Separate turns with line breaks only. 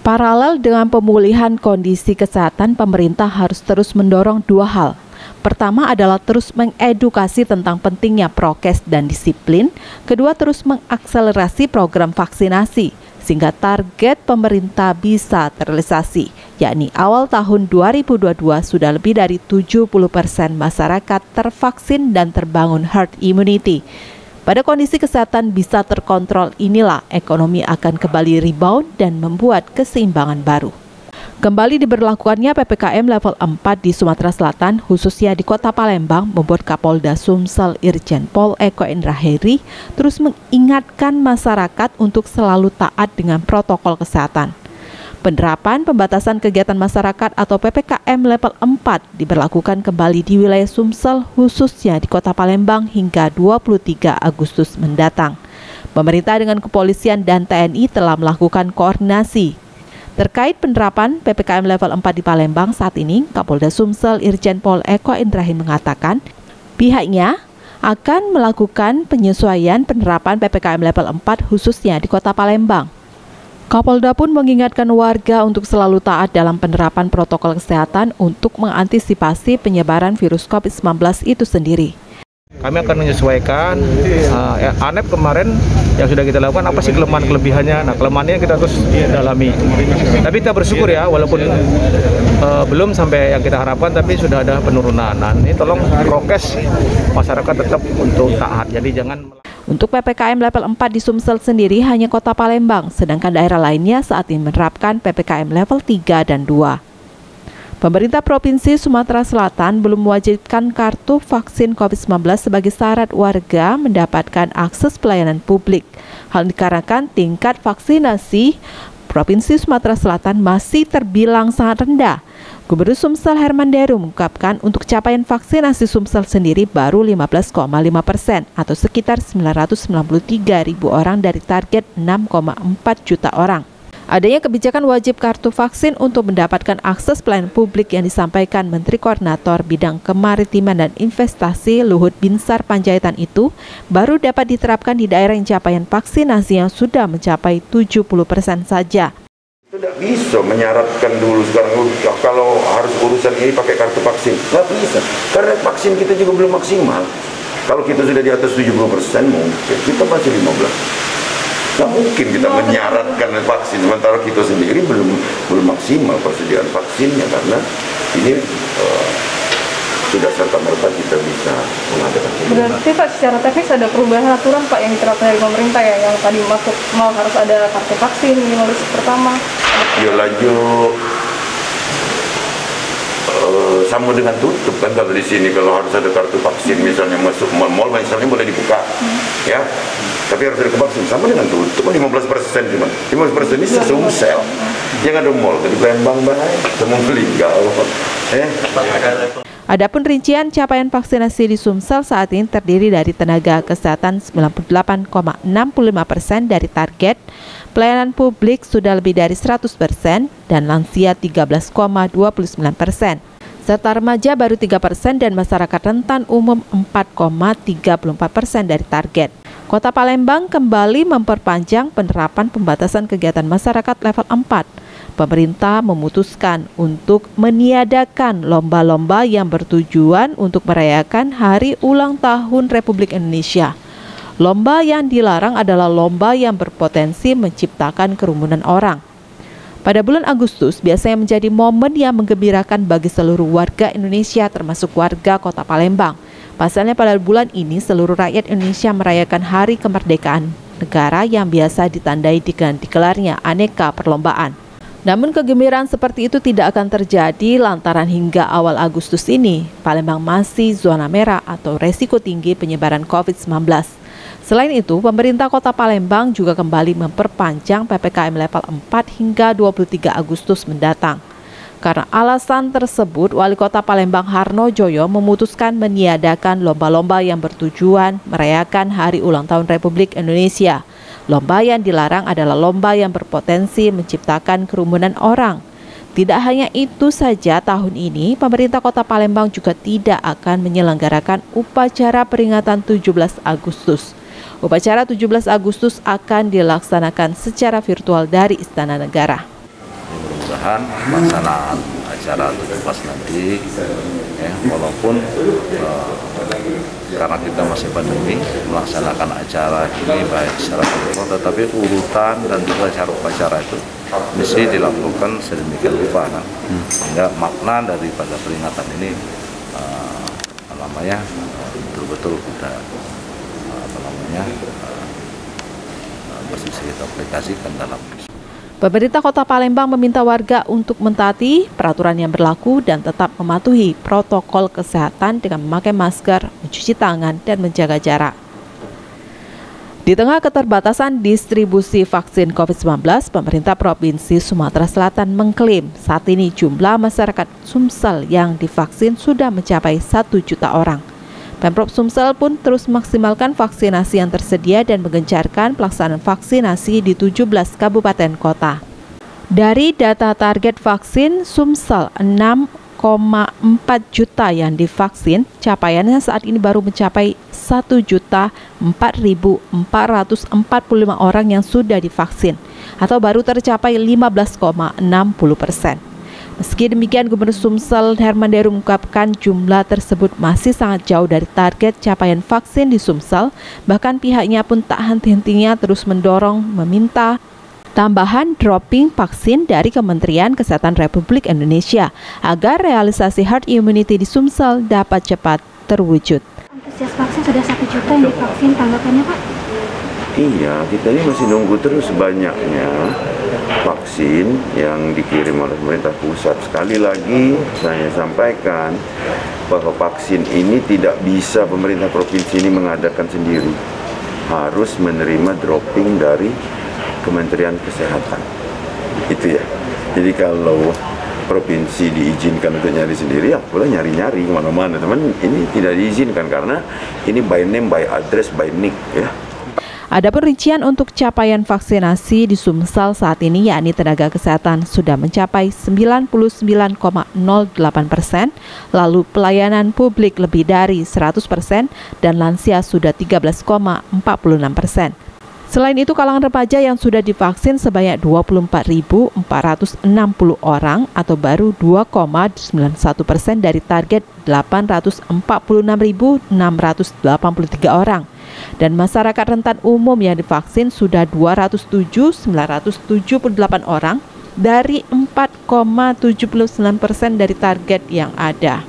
Paralel dengan pemulihan kondisi kesehatan, pemerintah harus terus mendorong dua hal. Pertama adalah terus mengedukasi tentang pentingnya prokes dan disiplin. Kedua, terus mengakselerasi program vaksinasi sehingga target pemerintah bisa terrealisasi, yakni awal tahun 2022 sudah lebih dari 70% masyarakat tervaksin dan terbangun herd immunity. Pada kondisi kesehatan bisa terkontrol inilah ekonomi akan kembali rebound dan membuat keseimbangan baru. Kembali diberlakukannya PPKM level 4 di Sumatera Selatan, khususnya di Kota Palembang, membuat Kapolda Sumsel Irjen Pol Eko Indraheri terus mengingatkan masyarakat untuk selalu taat dengan protokol kesehatan. Penerapan pembatasan kegiatan masyarakat atau PPKM level 4 diberlakukan kembali di wilayah Sumsel khususnya di Kota Palembang hingga 23 Agustus mendatang. Pemerintah dengan kepolisian dan TNI telah melakukan koordinasi. Terkait penerapan PPKM level 4 di Palembang saat ini, Kapolda Sumsel Irjen Pol Eko Indraheri mengatakan pihaknya akan melakukan penyesuaian penerapan PPKM level 4 khususnya di Kota Palembang. Kapolda pun mengingatkan warga untuk selalu taat dalam penerapan protokol kesehatan untuk mengantisipasi penyebaran virus COVID-19 itu sendiri.
Kami akan menyesuaikan ANEP kemarin yang sudah kita lakukan, apa sih kelemahan-kelebihannya. Nah, kelemahannya kita terus dalami. Tapi kita bersyukur ya, walaupun belum sampai yang kita harapkan, tapi sudah ada penurunan. Nah, ini tolong prokes masyarakat tetap untuk taat. Jadi jangan...
Untuk PPKM level 4 di Sumsel sendiri hanya Kota Palembang, sedangkan daerah lainnya saat ini menerapkan PPKM level 3 dan 2. Pemerintah Provinsi Sumatera Selatan belum mewajibkan kartu vaksin COVID-19 sebagai syarat warga mendapatkan akses pelayanan publik. Hal dikarenakan tingkat vaksinasi Provinsi Sumatera Selatan masih terbilang sangat rendah. Gubernur Sumsel Herman Deru mengungkapkan untuk capaian vaksinasi Sumsel sendiri baru 15,5% atau sekitar 993.000 orang dari target 6,4 juta orang. Adanya kebijakan wajib kartu vaksin untuk mendapatkan akses pelayanan publik yang disampaikan Menteri Koordinator Bidang Kemaritiman dan Investasi Luhut Binsar Panjaitan itu baru dapat diterapkan di daerah yang capaian vaksinasi yang sudah mencapai 70% saja.
Tidak bisa menyaratkan dulu sekarang kalau harus urusan ini pakai kartu vaksin. Nggak bisa, karena vaksin kita juga belum maksimal. Kalau kita sudah di atas 70% mungkin, kita masih 15%. Nggak mungkin kita menyaratkan vaksin, sementara kita sendiri belum maksimal persediaan vaksinnya, karena ini tidak serta-merta kita bisa mengadakan.
Berarti Pak, secara teknis ada perubahan aturan Pak yang diterapkan dari pemerintah ya, yang tadi mau harus ada kartu vaksin, minimalis pertama.
Ya laju sama dengan tutup kan, kalau di sini kalau harus ada kartu vaksin, misalnya masuk mal misalnya boleh dibuka, ya. Tapi harus ada vaksin, sama dengan tutup 15% cuma. 15% ini Sumsel. Yang ada mal, di Palembang baik, semua meninggal.
Adapun rincian capaian vaksinasi di Sumsel saat ini terdiri dari tenaga kesehatan 98,65% dari target, pelayanan publik sudah lebih dari 100% dan lansia 13,29%. Serta remaja baru 3% dan masyarakat rentan umum 4,34% dari target. Kota Palembang kembali memperpanjang penerapan pembatasan kegiatan masyarakat level 4. Pemerintah memutuskan untuk meniadakan lomba-lomba yang bertujuan untuk merayakan Hari Ulang Tahun Republik Indonesia. Lomba yang dilarang adalah lomba yang berpotensi menciptakan kerumunan orang. Pada bulan Agustus biasanya menjadi momen yang menggembirakan bagi seluruh warga Indonesia termasuk warga Kota Palembang. Pasalnya pada bulan ini seluruh rakyat Indonesia merayakan Hari Kemerdekaan negara yang biasa ditandai dengan digelarnya aneka perlombaan. Namun kegembiraan seperti itu tidak akan terjadi lantaran hingga awal Agustus ini Palembang masih zona merah atau resiko tinggi penyebaran COVID-19. Selain itu, pemerintah Kota Palembang juga kembali memperpanjang PPKM level 4 hingga 23 Agustus mendatang. Karena alasan tersebut, Wali Kota Palembang Harno Joyo memutuskan meniadakan lomba-lomba yang bertujuan merayakan Hari Ulang Tahun Republik Indonesia. Lomba yang dilarang adalah lomba yang berpotensi menciptakan kerumunan orang. Tidak hanya itu saja, tahun ini pemerintah Kota Palembang juga tidak akan menyelenggarakan upacara peringatan 17 Agustus. Upacara 17 Agustus akan dilaksanakan secara virtual dari Istana Negara.
mudah-mudahan pelaksanaan acara 17 nanti ya, walaupun karena kita masih pandemi melaksanakan acara ini baik secara virtual, tetapi urutan dan juga cara upacara itu mesti dilakukan sedemikian rupa sehingga makna daripada peringatan ini betul-betul kita bisa kita aplikasikan dalam.
Pemerintah Kota Palembang meminta warga untuk mentaati peraturan yang berlaku dan tetap mematuhi protokol kesehatan dengan memakai masker, mencuci tangan, dan menjaga jarak. Di tengah keterbatasan distribusi vaksin COVID-19, pemerintah Provinsi Sumatera Selatan mengklaim saat ini jumlah masyarakat Sumsel yang divaksin sudah mencapai 1 juta orang. Pemprov Sumsel pun terus memaksimalkan vaksinasi yang tersedia dan menggencarkan pelaksanaan vaksinasi di 17 kabupaten kota. Dari data target vaksin Sumsel 6,4 juta yang divaksin, capaiannya saat ini baru mencapai 1.004.445 orang yang sudah divaksin, atau baru tercapai 15,60%. Meski demikian, Gubernur Sumsel Herman Deru mengungkapkan jumlah tersebut masih sangat jauh dari target capaian vaksin di Sumsel. Bahkan pihaknya pun tak henti-hentinya terus mendorong meminta tambahan dropping vaksin dari Kementerian Kesehatan Republik Indonesia agar realisasi herd immunity di Sumsel dapat cepat terwujud.
Antusias vaksin sudah 1 juta yang divaksin, tanggapannya Pak?
Iya, kita ini masih nunggu terus banyaknya vaksin yang dikirim oleh pemerintah pusat. Sekali lagi saya sampaikan bahwa vaksin ini tidak bisa pemerintah provinsi ini mengadakan sendiri. Harus menerima dropping dari Kementerian Kesehatan. Itu ya. Jadi kalau provinsi diizinkan untuk nyari sendiri, ya boleh nyari-nyari kemana-mana. Teman, ini tidak diizinkan karena ini by name, by address, by nick ya.
Adapun rincian untuk capaian vaksinasi di Sumsel saat ini, yakni tenaga kesehatan sudah mencapai 99,08%, lalu pelayanan publik lebih dari 100%, dan lansia sudah 13,46%. Selain itu, kalangan remaja yang sudah divaksin sebanyak 24.460 orang atau baru 2,91% dari target 846.683 orang. Dan masyarakat rentan umum yang divaksin sudah 207.978 orang dari 4,79% dari target yang ada.